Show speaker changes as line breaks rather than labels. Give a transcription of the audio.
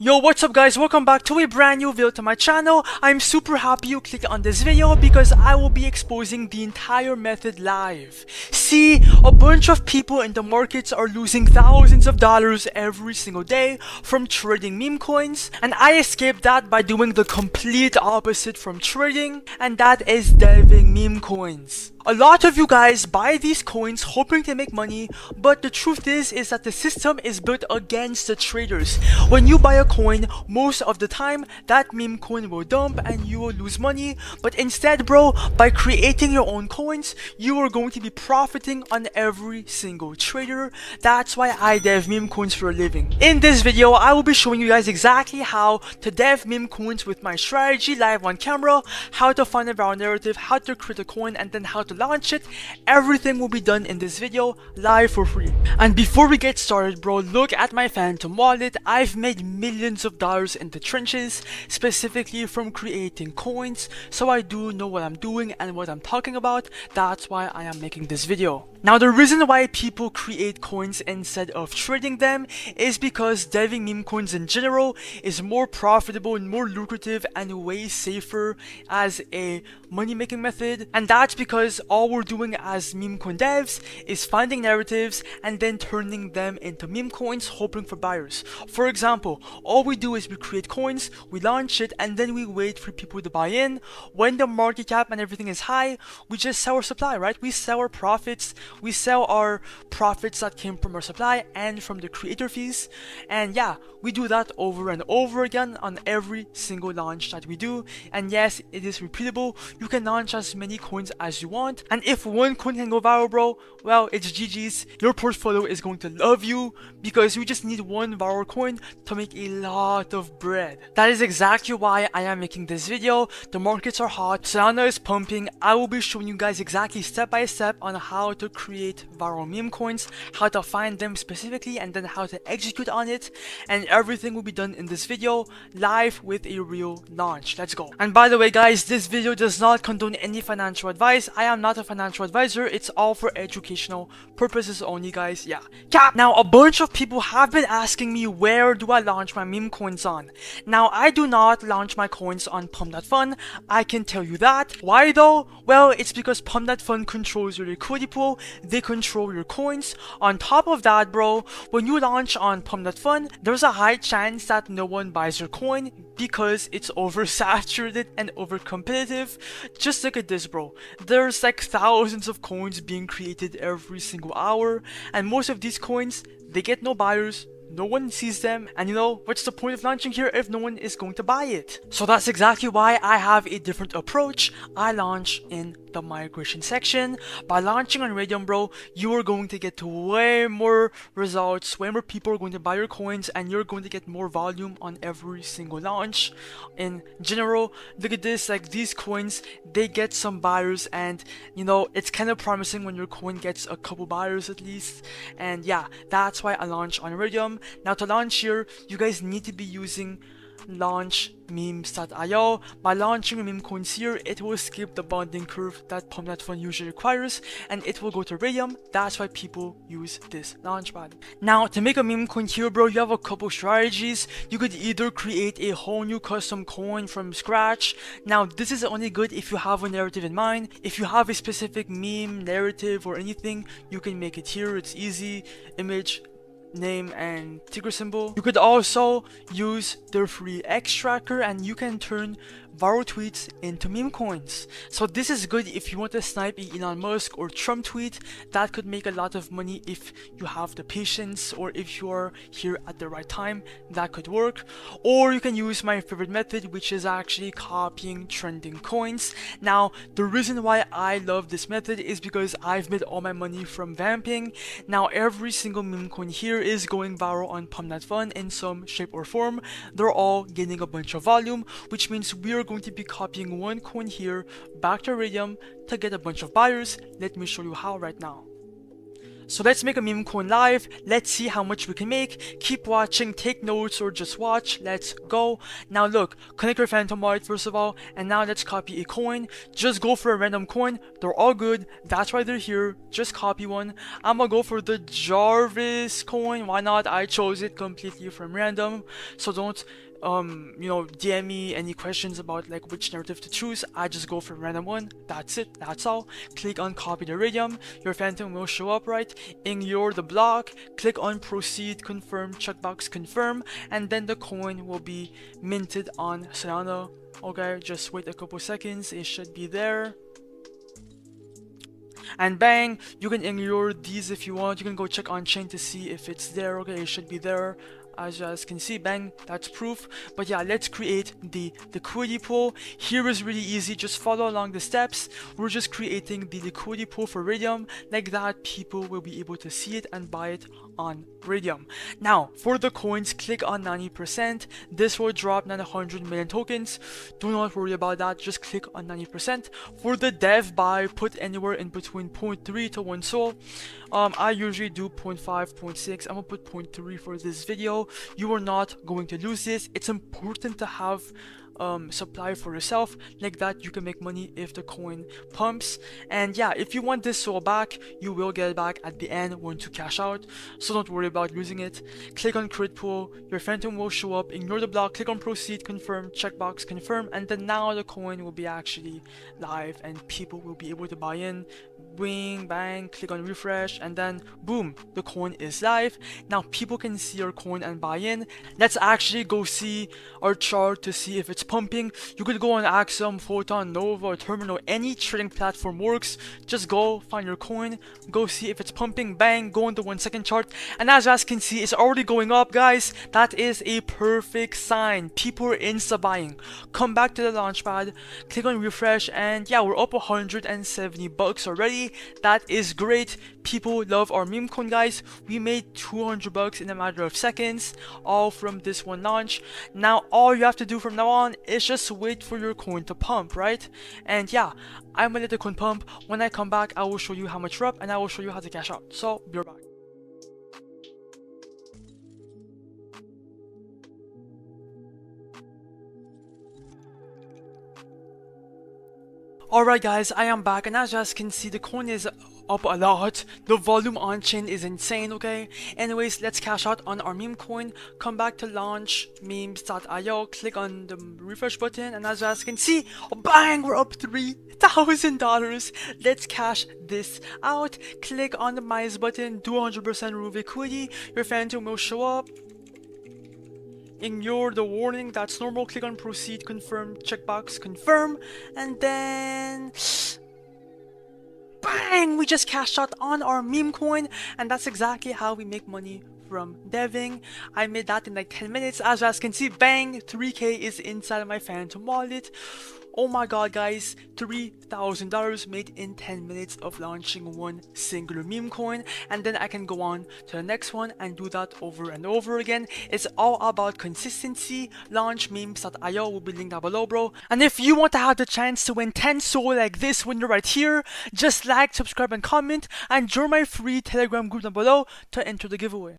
Yo, what's up guys, welcome back to a brand new video to my channel. I'm super happy you clicked on this video because I will be exposing the entire method live. See, a bunch of people in the markets are losing thousands of dollars every single day from trading meme coins, and I escaped that by doing the complete opposite from trading, and that is deving meme coins. A lot of you guys buy these coins hoping to make money, but the truth is that the system is built against the traders. When you buy a coin, most of the time that meme coin will dump and you will lose money, but instead bro, by creating your own coins, you are going to be profiting on every single trader. That's why I dev meme coins for a living. In this video, I will be showing you guys exactly how to dev meme coins with my strategy live on camera, how to find a viral narrative, how to create a coin, and then how to launch it. Everything will be done in this video live for free. And before we get started bro, look at my Phantom wallet. I've made millions of dollars in the trenches, specifically from creating coins, so I do know what I'm doing and what I'm talking about. That's why I am making this video. Now the reason why people create coins instead of trading them is because deving meme coins in general is more profitable and more lucrative and way safer as a money making method, and that's because all we're doing as meme coin devs is finding narratives and then turning them into meme coins hoping for buyers. For example, all we do is we create coins, we launch it, and then we wait for people to buy in. When the market cap and everything is high, we just sell our supply, right? We sell our profits. We sell our profits that came from our supply and from the creator fees, and yeah, we do that over and over again on every single launch that we do. And yes, it is repeatable. You can launch as many coins as you want, and if one coin can go viral bro, well, it's GG's. Your portfolio is going to love you because you just need one viral coin to make a lot of bread. That is exactly why I am making this video. The markets are hot, Solana is pumping. I will be showing you guys exactly step by step on how to create viral meme coins, how to find them specifically, and then how to execute on it, and everything will be done in this video live with a real launch. Let's go. And by the way guys, this video does not condone any financial advice. I am not a financial advisor. It's all for educational purposes only guys. Yeah. Now a bunch of people have been asking me where do I launch my meme coins on. Now I do not launch my coins on Pump.Fun. I can tell you that. Why though? Well, it's because Pump.Fun controls your liquidity pool. They control your coins. On top of that bro, when you launch on Pump.Fun, there's a high chance that no one buys your coin because it's oversaturated and over competitive. Just look at this bro, there's like thousands of coins being created every single hour, and most of these coins, they get no buyers. No one sees them, and you know, what's the point of launching here if no one is going to buy it? So that's exactly why I have a different approach. I launch in the migration section. By launching on Radium bro, you are going to get way more results, way more people are going to buy your coins, and you're going to get more volume on every single launch. In general, look at this, like these coins, they get some buyers, and you know, it's kind of promising when your coin gets a couple buyers at least. And yeah, that's why I launch on Radium. Now to launch here, you guys need to be using launchmemes.io. By launching meme coins here, it will skip the bonding curve that Pump.Fun usually requires, and it will go to Radium. That's why people use this launchpad. Now to make a meme coin here bro, you have a couple strategies. You could either create a whole new custom coin from scratch. Now this is only good if you have a narrative in mind. If you have a specific meme narrative or anything, you can make it here. It's easy. Image, name, and ticker symbol. You could also use their free X tracker, and you can turn viral tweets into meme coins. So this is good if you want to snipe a Elon Musk or Trump tweet. That could make a lot of money if you have the patience, or if you are here at the right time. That could work. Or you can use my favorite method, which is actually copying trending coins. Now the reason why I love this method is because I've made all my money from vamping. Now every single meme coin here is going viral on Pump.Fun in some shape or form. They're all gaining a bunch of volume, which means we are going to be copying one coin here back to Radium to get a bunch of buyers. Let me show you how right now. So let's make a meme coin live. Let's see how much we can make. Keep watching, take notes, or just watch. Let's go. Now look, connect your Phantom wallet first of all, and now let's copy a coin. Just go for a random coin. They're all good. That's why they're here. Just copy one. I'm gonna go for the Jarvis coin. Why not? I chose it completely from random. So don't DM me any questions about like which narrative to choose. I just go for a random one. That's it. That's all. Click on copy the iridium. Your Phantom will show up, right? Ignore the block. Click on proceed, confirm, checkbox confirm, and then the coin will be minted on Solana. Okay, just wait a couple seconds. It should be there. And bang, you can ignore these if you want. You can go check on chain to see if it's there. Okay, it should be there. As you guys can see, bang, that's proof. But yeah, let's create the liquidity pool. Here is really easy. Just follow along the steps. We're just creating the liquidity pool for Iridium. Like that, people will be able to see it and buy it on Iridium. Now, for the coins, click on 90%. This will drop 900 million tokens. Do not worry about that. Just click on 90%. For the dev buy, put anywhere in between 0.3 to 1 sol. I usually do 0.5, 0.6. I'm gonna put 0.3 for this video. You are not going to lose this. It's important to have supply for yourself. Like that, you can make money if the coin pumps. And yeah, if you want this SOL back, you will get it back at the end once you cash out. So don't worry about losing it. Click on create pool. Your Phantom will show up. Ignore the block. Click on proceed, confirm, checkbox confirm, and then now the coin will be actually live and people will be able to buy in. Bing, bang, click on refresh, and then boom, the coin is live. Now people can see your coin and buy in. Let's actually go see our chart to see if it's pumping. You could go on Axiom, Photon, Nova, or Terminal. Any trading platform works. Just go find your coin, go see if it's pumping. Bang, go on the 1 second chart, and as you guys can see, it's already going up, guys. That is a perfect sign. People are insta buying. Come back to the launchpad, click on refresh, and yeah, we're up 170 bucks already. That is great. People love our meme coin, guys. We made 200 bucks in a matter of seconds, all from this one launch. Now all you have to do from now on is just wait for your coin to pump, right? And yeah, I'm gonna let the coin pump. When I come back, I will show you how much we're up and I will show you how to cash out. So be right back. Alright guys, I am back, and as you guys can see, the coin is up a lot. The volume on chain is insane, okay? Anyways, let's cash out on our meme coin. Come back to launch memes.io, click on the refresh button, and as you guys can see, bang, we're up $3,000. Let's cash this out. Click on the minus button, do 100% remove liquidity. Your Phantom will show up. Ignore the warning, that's normal. Click on proceed, confirm, checkbox confirm, and then bang, we just cashed out on our meme coin. And that's exactly how we make money from deving. I made that in like 10 minutes. As you guys can see, bang, 3k is inside of my Phantom wallet. Oh my god, guys, $3,000 made in 10 minutes of launching one singular meme coin. And then I can go on to the next one and do that over and over again. It's all about consistency. Launch memes.io will be linked down below, bro. And if you want to have the chance to win 10 SOL like this when you're right here, just like, subscribe, and comment, and join my free Telegram group down below to enter the giveaway.